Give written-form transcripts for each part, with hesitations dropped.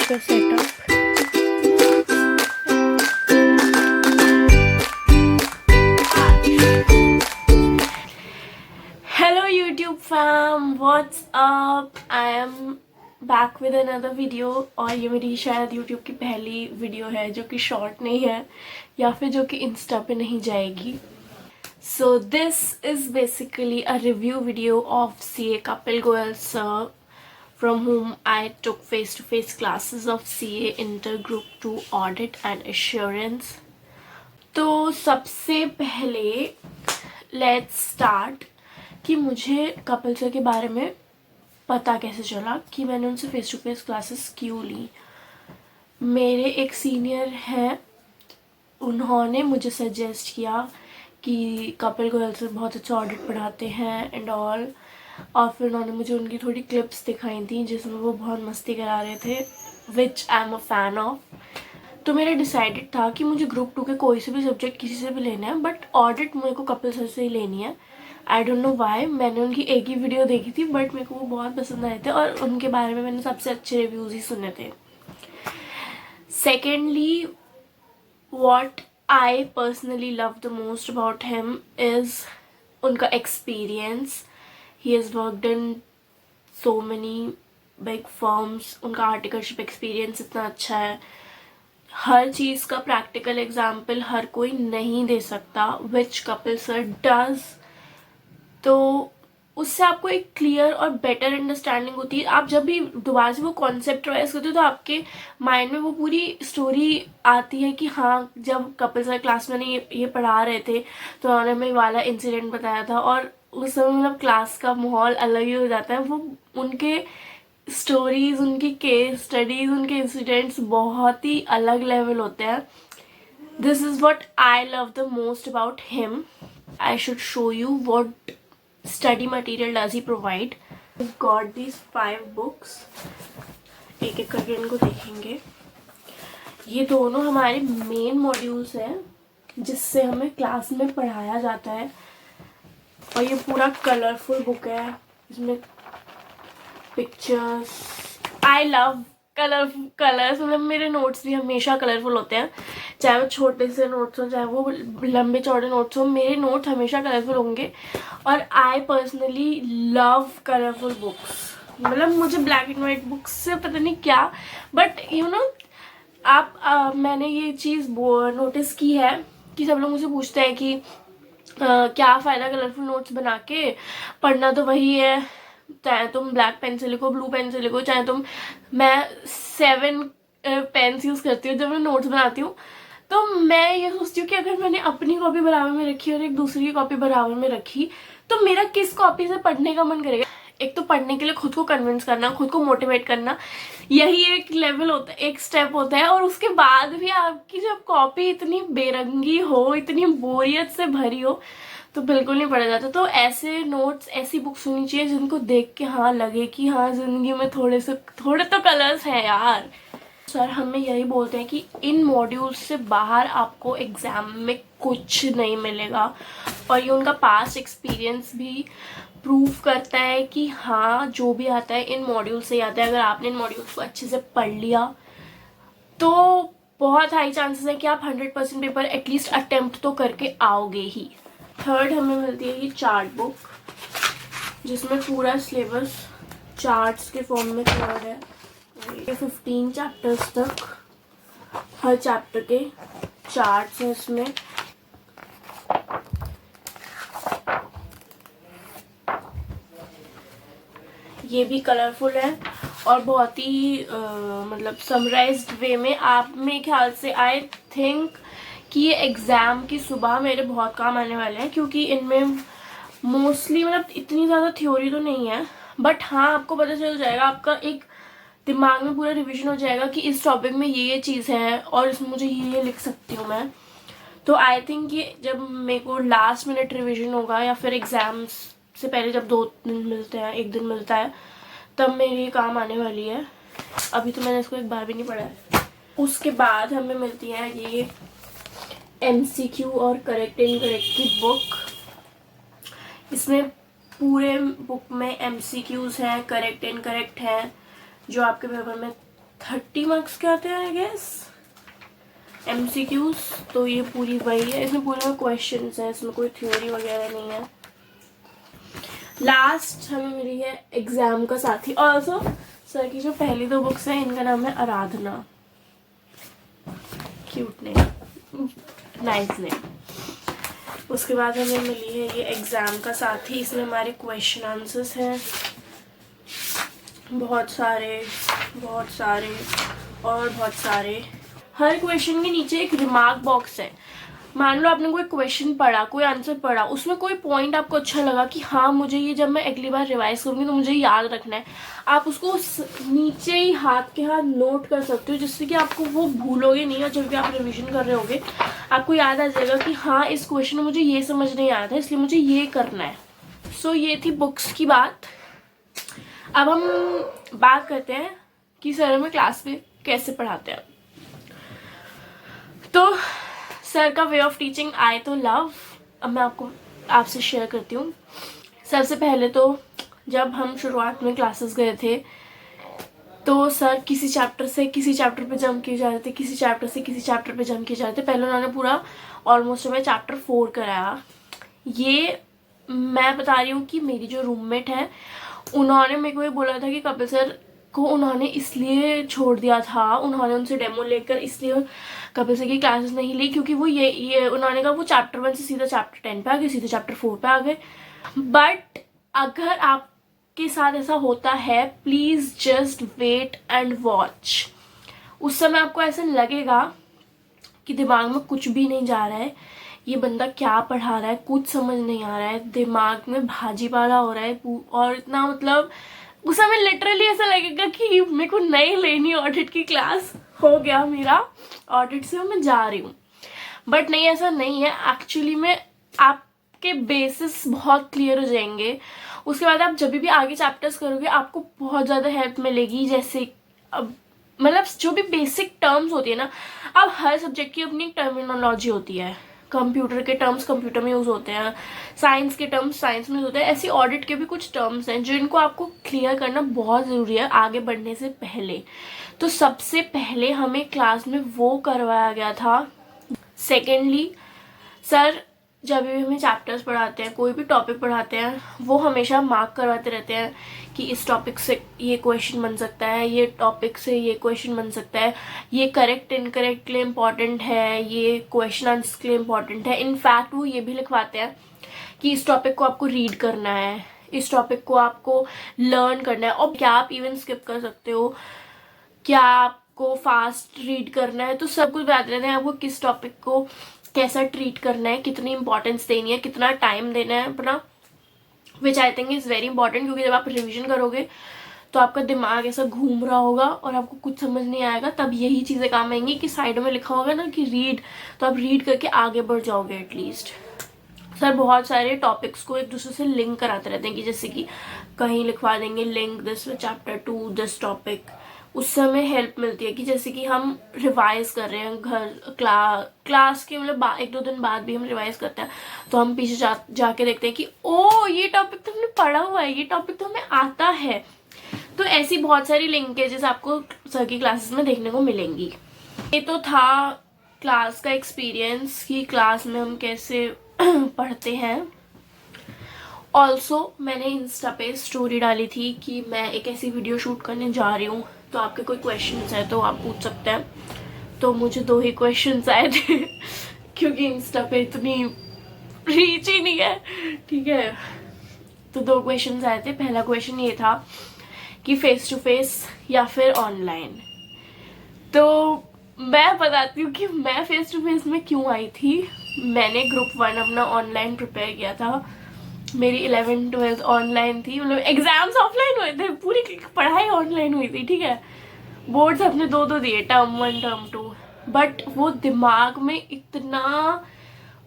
का setup. Hello YouTube fam, what's up. I am back with another video. और ये मेरी शायद यूट्यूब की पहली वीडियो है जो कि शॉर्ट नहीं है या फिर जो कि इंस्टा पे नहीं जाएगी। So this is basically a review video of CA Kapil Goyal sir, from whom I took face-to-face classes of CA Intergroup 2 Audit and Assurance. तो सबसे पहले let's start कि मुझे कपिल सर के बारे में पता कैसे चला कि मैंने उनसे फेस टू फेस क्लासेस क्यों ली। मेरे एक सीनियर हैं, उन्होंने मुझे सजेस्ट किया कि कपिल गोयल सर बहुत अच्छा ऑडिट पढ़ाते हैं एंड ऑल। और फिर उन्होंने मुझे उनकी थोड़ी क्लिप्स दिखाई थी जिसमें वो बहुत मस्ती करा रहे थे, which I am a fan of. तो मेरा डिसाइडेड था कि मुझे ग्रुप 2 के कोई से भी सब्जेक्ट किसी से भी लेना है, बट ऑडिट मेरे को कपिल सर से ही लेनी है। आई डोंट नो वाई, मैंने उनकी एक ही वीडियो देखी थी बट मेरे को वो बहुत पसंद आए थे और उनके बारे में मैंने सबसे अच्छे रिव्यूज़ ही सुने थे। Secondly, what I personally love the most about him is उनका experience. He has worked in so many big firms. उनका आर्टिकलशिप एक्सपीरियंस इतना अच्छा है। हर चीज़ का प्रैक्टिकल एग्जाम्पल हर कोई नहीं दे सकता, विच कपिल सर डज। तो उससे आपको एक क्लियर और बेटर अंडरस्टैंडिंग होती है। आप जब भी दोबारा से वो कॉन्सेप्ट रिवाइज करते हो तो आपके माइंड में वो पूरी स्टोरी आती है कि हाँ, जब कपिल सर क्लास में ये पढ़ा रहे थे तो उन्होंने हमें वाला इंसिडेंट बताया था। और उस समय मतलब क्लास का माहौल अलग ही हो जाता है। वो उनके स्टोरीज, उनकी केस स्टडीज, उनके इंसिडेंट्स बहुत ही अलग लेवल होते हैं। This is what I love the most about him. I should show you what study material does he provide. We've got these 5 books. एक एक करके इनको देखेंगे। ये दोनों हमारे मेन मॉड्यूल्स हैं जिससे हमें क्लास में पढ़ाया जाता है। और ये पूरा कलरफुल बुक है, इसमें पिक्चर्स। I love colours. मतलब मेरे नोट्स भी हमेशा कलरफुल होते हैं, चाहे वो छोटे से नोट्स हो चाहे वो लंबे चौड़े नोट्स हो, मेरे नोट्स हमेशा कलरफुल होंगे। और I personally love colourful books. मतलब मुझे ब्लैक एंड वाइट बुक्स से पता नहीं क्या, बट यू नो मैंने ये चीज़ नोटिस की है कि सब लोग मुझे पूछते हैं कि क्या फ़ायदा कलरफुल नोट्स बना के, पढ़ना तो वही है, चाहे तुम ब्लैक पेन से लिखो, ब्लू पेन से लिखो, चाहे तुम। मैं 7 पेन्स यूज़ करती हूँ जब मैं नोट्स बनाती हूँ। तो मैं ये सोचती हूँ कि अगर मैंने अपनी कॉपी बराबर में रखी और एक दूसरी की कॉपी बराबर में रखी तो मेरा किस कॉपी से पढ़ने का मन करेगा। एक तो पढ़ने के लिए खुद को कन्विंस करना, खुद को मोटिवेट करना, यही एक लेवल होता है, एक स्टेप होता है। और उसके बाद भी आपकी जब कॉपी इतनी बेरंगी हो, इतनी बोरियत से भरी हो, तो बिल्कुल नहीं पढ़ा जाता। तो ऐसे नोट्स, ऐसी बुक्स होनी चाहिए जिनको देख के हाँ लगे कि हाँ जिंदगी में थोड़े तो कलर्स हैं यार। सर हमें यही बोलते हैं कि इन मॉड्यूल्स से बाहर आपको एग्जाम में कुछ नहीं मिलेगा। और ये उनका पास्ट एक्सपीरियंस भी प्रूव करता है कि हाँ, जो भी आता है इन मॉड्यूल से आता है। अगर आपने इन मॉड्यूल्स को अच्छे से पढ़ लिया तो बहुत हाई चांसेस है कि आप 100% पेपर एटलीस्ट अटेम्प्ट तो करके आओगे ही। थर्ड, हमें मिलती है ये चार्ट बुक जिसमें पूरा सिलेबस चार्ट्स के फॉर्म में कवर्ड है। ये 15 चैप्टर्स तक, हर चैप्टर के चार्ट्स हैं इसमें। ये भी कलरफुल है और बहुत ही मतलब समराइज्ड वे में। आप मेरे ख्याल से आई थिंक कि ये एग्ज़ाम की सुबह मेरे बहुत काम आने वाले हैं, क्योंकि इनमें मोस्टली मतलब इतनी ज़्यादा थ्योरी तो नहीं है, बट हाँ आपको पता चल जाएगा, आपका एक दिमाग में पूरा रिवीजन हो जाएगा कि इस टॉपिक में ये चीज़ है और इसमें मुझे ये लिख सकती हूँ मैं। तो आई थिंक ये जब मेरे को लास्ट मिनट रिवीजन होगा या फिर एग्ज़ाम्स से पहले जब 2 दिन मिलते हैं, 1 दिन मिलता है, तब मेरी ये काम आने वाली है। अभी तो मैंने इसको एक बार भी नहीं पढ़ा है। उसके बाद हमें मिलती है ये MCQ और करेक्ट इनकरेक्ट की बुक। इसमें पूरे बुक में MCQs हैं, करेक्ट इनकरेक्ट हैं, जो आपके पेपर में 30 मार्क्स के आते हैं आई गेस MCQs। तो ये पूरी वही है, इसमें पूरे में क्वेश्चन है, इसमें कोई थ्योरी वगैरह नहीं है। लास्ट हमें मिली है एग्जाम का साथी। ऑल्सो सर की जो पहली 2 बुक्स हैं इनका नाम है आराधना, क्यूट नेम, नाइस नेम। उसके बाद हमें मिली है ये एग्जाम का साथी, इसमें हमारे क्वेश्चन आंसर्स हैं बहुत सारे और बहुत सारे। हर क्वेश्चन के नीचे एक रिमार्क बॉक्स है। मान लो आपने कोई क्वेश्चन पढ़ा, कोई आंसर पढ़ा, उसमें कोई पॉइंट आपको अच्छा लगा कि हाँ मुझे ये जब मैं अगली बार रिवाइज करूँगी तो मुझे याद रखना है, आप उसको नीचे ही हाथ के हाथ नोट कर सकते हो, जिससे कि आपको वो भूलोगे नहीं और जब भी आप रिवीजन कर रहे होगे आपको याद आ जाएगा कि हाँ इस क्वेश्चन में मुझे ये समझ नहीं आया था इसलिए मुझे ये करना है। सो ये थी बुक्स की बात। अब हम बात करते हैं कि सर हमें क्लास में कैसे पढ़ाते हैं। तो सर का वे ऑफ टीचिंग आई तो लव। अब मैं आपसे शेयर करती हूँ। सबसे पहले तो जब हम शुरुआत में क्लासेस गए थे तो सर किसी चैप्टर से किसी चैप्टर पे जंप किए जा रहे थे, किसी चैप्टर से किसी चैप्टर पे जंप किए जा रहे थे। पहले उन्होंने पूरा ऑलमोस्ट हमें चैप्टर 4 कराया। ये मैं बता रही हूँ कि मेरी जो रूममेट है उन्होंने मेरे को ये बोला था कि कपिल सर को उन्होंने इसलिए छोड़ दिया था, उन्होंने उनसे डेमो लेकर इसलिए कपिल सर की क्लासेस नहीं ली क्योंकि वो ये उन्होंने कहा वो चैप्टर 1 से सीधा चैप्टर 10 पे आ गए, सीधे चैप्टर 4 पे आ गए। बट अगर आपके साथ ऐसा होता है please just wait and watch. उस समय आपको ऐसा लगेगा कि दिमाग में कुछ भी नहीं जा रहा है, ये बंदा क्या पढ़ा रहा है कुछ समझ नहीं आ रहा है, दिमाग में भाजी पाला हो रहा है और इतना मतलब उस समय लिटरली ऐसा लगेगा कि मेरे को नहीं लेनी ऑडिट की क्लास, हो गया मेरा ऑडिट से मैं जा रही हूँ। बट नहीं, ऐसा नहीं है। एक्चुअली में आपके बेसिस बहुत क्लियर हो जाएंगे, उसके बाद आप जब भी आगे चैप्टर्स करोगे आपको बहुत ज़्यादा हेल्प मिलेगी। जैसे अब मतलब जो भी बेसिक टर्म्स होती है ना, अब हर सब्जेक्ट की अपनी टर्मिनोलॉजी होती है। कंप्यूटर के टर्म्स कंप्यूटर में यूज़ होते हैं, साइंस के टर्म्स साइंस में होते हैं। ऐसी ऑडिट के भी कुछ टर्म्स हैं जिनको आपको क्लियर करना बहुत ज़रूरी है आगे बढ़ने से पहले। तो सबसे पहले हमें क्लास में वो करवाया गया था। सेकेंडली सर जब भी हमें चैप्टर्स पढ़ाते हैं, कोई भी टॉपिक पढ़ाते हैं, वो हमेशा मार्क करवाते रहते हैं कि इस टॉपिक से ये क्वेश्चन बन सकता है, ये टॉपिक से ये क्वेश्चन बन सकता है, ये करेक्ट इनकरेक्ट के लिए इम्पॉर्टेंट है, ये क्वेश्चन आंसर के लिए इम्पॉर्टेंट है। इनफैक्ट वो ये भी लिखवाते हैं कि इस टॉपिक को आपको रीड करना है, इस टॉपिक को आपको लर्न करना है, और क्या आप इवन स्किप कर सकते हो, क्या आपको फास्ट रीड करना है, तो सब कुछ बता देते हैं आपको किस टॉपिक को कैसा ट्रीट करना है, कितनी इंपॉर्टेंस देनी है, कितना टाइम देना है अपना, which I think is very important. क्योंकि जब आप रिवीजन करोगे तो आपका दिमाग ऐसा घूम रहा होगा और आपको कुछ समझ नहीं आएगा, तब यही चीज़ें काम आएंगी कि साइड में लिखा होगा ना कि रीड, तो आप रीड करके आगे बढ़ जाओगे एटलीस्ट। सर बहुत सारे टॉपिक्स को एक दूसरे से लिंक कराते रहते हैं कि जैसे कि कहीं लिखवा देंगे link this chapter two this topic, उससे हमें हेल्प मिलती है कि जैसे कि हम रिवाइज कर रहे हैं घर क्लास के मतलब 1-2 दिन बाद भी हम रिवाइज करते हैं, तो हम पीछे जाके देखते हैं कि ओ ये टॉपिक तो हमने पढ़ा हुआ है, ये टॉपिक तो हमें आता है। तो ऐसी बहुत सारी लिंकेजेस आपको सर की क्लासेस में देखने को मिलेंगी। ये तो था क्लास का एक्सपीरियंस कि क्लास में हम कैसे पढ़ते हैं। ऑल्सो मैंने इंस्टा पे स्टोरी डाली थी कि मैं एक ऐसी वीडियो शूट करने जा रही हूँ, तो आपके कोई क्वेश्चंस है तो आप पूछ सकते हैं। तो मुझे 2 ही क्वेश्चंस आए थे क्योंकि इंस्टा पे इतनी रीच ही नहीं है, ठीक है। तो 2 क्वेश्चंस आए थे। पहला क्वेश्चन ये था कि फेस टू फेस या फिर ऑनलाइन। तो मैं बताती हूँ कि मैं फेस टू फेस में क्यों आई थी। मैंने ग्रुप 1 अपना ऑनलाइन प्रिपेयर किया था, मेरी 11th-12th ऑनलाइन थी, मतलब एग्जाम्स ऑफलाइन हुए थे, पूरी पढ़ाई ऑनलाइन हुई थी, ठीक है। बोर्ड्स अपने 2 दिए, टर्म 1 टर्म 2, बट वो दिमाग में इतना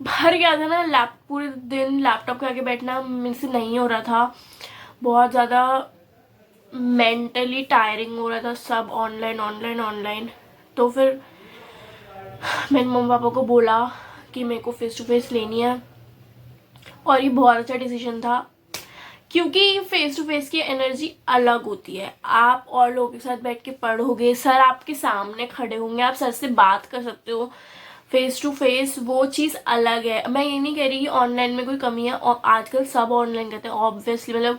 भर गया था ना, पूरे दिन लैपटॉप के आगे बैठना मेरे से नहीं हो रहा था, बहुत ज़्यादा मेंटली टायरिंग हो रहा था सब ऑनलाइन ऑनलाइन ऑनलाइन। तो फिर मैंने मम्मी पापा को बोला कि मेरे को फेस टू फेस लेनी है, और ये बहुत अच्छा डिसीजन था क्योंकि फेस टू फेस की एनर्जी अलग होती है। आप और लोगों के साथ बैठ के पढ़ोगे, सर आपके सामने खड़े होंगे, आप सर से बात कर सकते हो फेस टू फेस, वो चीज़ अलग है। मैं ये नहीं कह रही कि ऑनलाइन में कोई कमी है, और आजकल सब ऑनलाइन करते हैं ऑब्वियसली। मतलब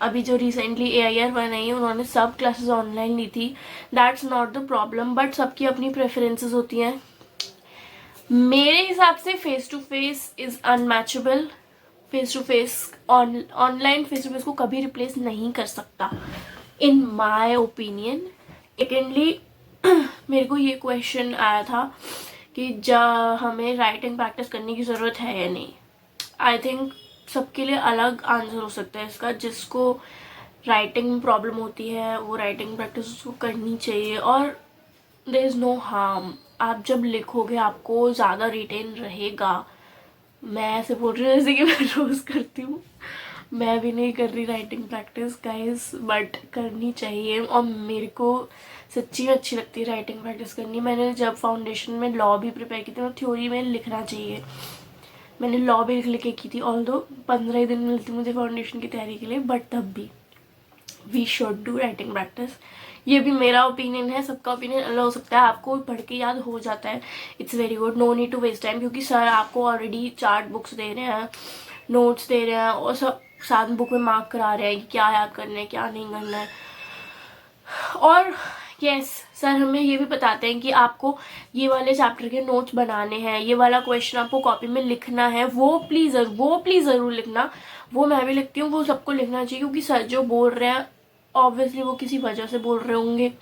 अभी जो रिसेंटली AIR बनाई है, उन्होंने सब क्लासेस ऑनलाइन ली थी, that's not the problem, but सबकी अपनी प्रेफरेंसेस होती हैं। मेरे हिसाब से face to face is unmatchable. Face to face online face to face को कभी रिप्लेस नहीं कर सकता इन माय ओपिनियन। सेकेंडली मेरे को ये क्वेश्चन आया था कि हमें राइटिंग प्रैक्टिस करने की ज़रूरत है या नहीं। आई थिंक सबके लिए अलग आंसर हो सकता है इसका। जिसको राइटिंग में प्रॉब्लम होती है वो राइटिंग प्रैक्टिस उसको करनी चाहिए, और देयर इज़ नो हार्म। आप जब लिखोगे आपको ज़्यादा रिटेन रहेगा। मैं ऐसे बोल रही हूँ जैसे कि मैं रोज़ करती हूँ, मैं भी नहीं कर रही राइटिंग प्रैक्टिस गाइस, बट करनी चाहिए। और मेरे को सच्ची में अच्छी लगती है राइटिंग प्रैक्टिस करनी। मैंने जब फाउंडेशन में लॉ भी प्रिपेयर की थी, तो थ्योरी में लिखना चाहिए, मैंने लॉ भी लिख के की थी। ऑल्दो 15 ही दिन मिलती मुझे फाउंडेशन की तैयारी के लिए, बट तब भी we should do writing practice. ये भी मेरा ओपिनियन है, सबका ओपिनियन अलग हो सकता है। आपको पढ़ के याद हो जाता है, it's very good, no need to waste time, क्योंकि सर आपको ऑलरेडी 4 बुक्स दे रहे हैं, नोट्स दे रहे हैं, और सब साथ बुक में मार्क करा रहे हैं कि क्या याद करना है क्या नहीं करना है। और यस, सर हमें ये भी बताते हैं कि आपको ये वाले चैप्टर के नोट्स बनाने हैं, ये वाला क्वेश्चन आपको कॉपी में लिखना है, वो प्लीज़ ज़रूर लिखना। वो मैं भी लिखती हूँ, वो सबको लिखना चाहिए, क्योंकि सर जो बोल रहे हैं ऑब्वियसली वो किसी वजह से बोल रहे होंगे,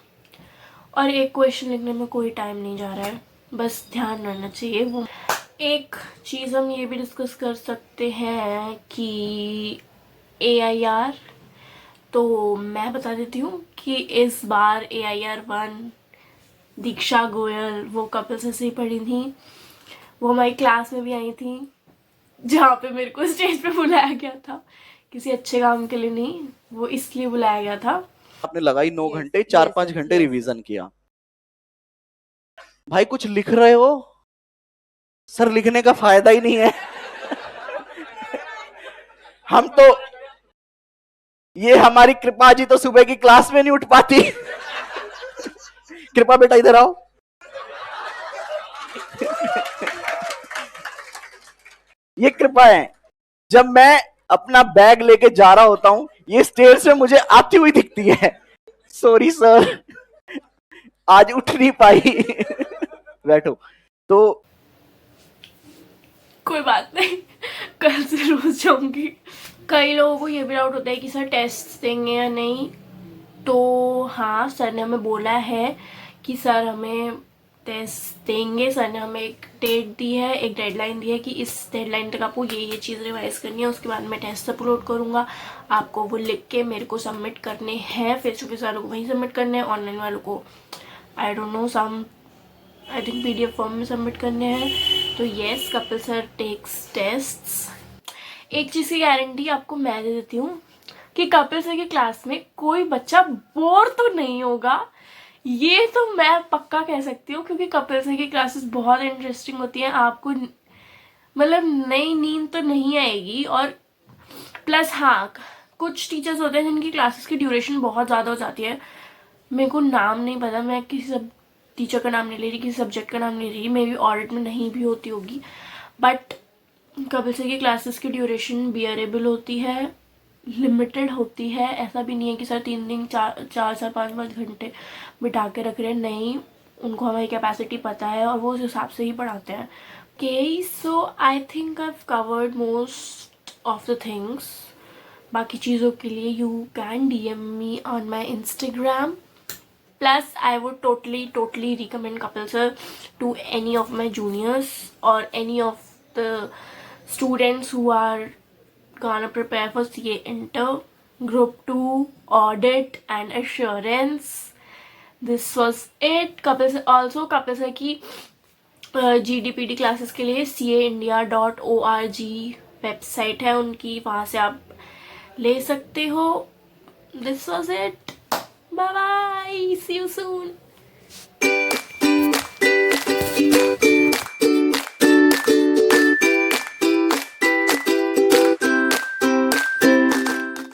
और एक क्वेश्चन लिखने में कोई टाइम नहीं जा रहा है, बस ध्यान रहना चाहिए वो। एक चीज़ हम ये भी डिस्कस कर सकते हैं कि AIR, तो मैं बता देती हूँ कि इस बार AIR 1 दीक्षा गोयल, वो कपिल से ही पढ़ी थी, वो हमारी क्लास में भी आई थी, जहाँ पे मेरे को स्टेज पे बुलाया गया था किसी अच्छे काम के लिए नहीं, वो इसलिए बुलाया गया था। आपने लगाई 9 घंटे 4-5 घंटे रिवीजन किया। भाई कुछ लिख रहे हो सर, लिखने का फायदा ही नहीं है। हम तो, ये हमारी कृपा जी तो सुबह की क्लास में नहीं उठ पाती। कृपा बेटा इधर आओ। ये कृपा है, जब मैं अपना बैग लेके जा रहा होता हूं, ये स्टेज से मुझे आती हुई दिखती है। सॉरी सर, आज उठ नहीं पाई। बैठो। तो कोई बात नहीं, कल से रोज जाऊंगी। कई लोगों को ये भी डाउट होता है कि सर टेस्ट देंगे या नहीं, तो हाँ, सर ने हमें बोला है कि सर हमें टेस्ट देंगे। सर ने हमें एक डेट दी है, एक डेडलाइन दी है कि इस डेडलाइन तक आपको ये चीज़ रिवाइज करनी है, उसके बाद मैं टेस्ट अपलोड करूँगा, आपको वो लिख के मेरे को सबमिट करने हैं। फेस टू फेस वालों को वहीं सबमिट करने हैं, ऑनलाइन वालों को I don't know, I think PDF form में सबमिट करने हैं। तो yes, Kapil sir takes tests. एक चीज़ की गारंटी आपको मैं दे देती हूँ कि कपिल सर की क्लास में कोई बच्चा बोर तो नहीं होगा, ये तो मैं पक्का कह सकती हूँ, क्योंकि कपिल सर की क्लासेस बहुत इंटरेस्टिंग होती हैं। आपको मतलब नई नींद तो नहीं आएगी। और प्लस हाँ, कुछ टीचर्स होते हैं जिनकी क्लासेस की ड्यूरेशन बहुत ज़्यादा हो जाती है, मेरे को नाम नहीं पता, मैं किसी सब टीचर का नाम नहीं ले रही, किसी सब्जेक्ट का नाम नहीं ले रही, मे बी ऑडिट में नहीं भी होती होगी, बट कपिल सर की क्लासेस की ड्यूरेशन बियरेबल होती है, लिमिटेड होती है। ऐसा भी नहीं है कि सर 3-5 घंटे बिठा के रख रहे हैं, नहीं, उनको हमारी कैपेसिटी पता है और वो उस हिसाब से ही पढ़ाते हैं। Okay, so I think I have covered most of the things. बाकी चीज़ों के लिए you can DM me on my Instagram. Plus, I would totally recommend Kapil sir to any of my juniors or any of the students who are gonna prepare for CA Inter, Group 2, Audit and Assurance. This was it. Kapil sir की GDPD classes के लिए caindia.org website है उनकी, वहाँ से आप ले सकते हो। This was it. Bye bye. See you soon.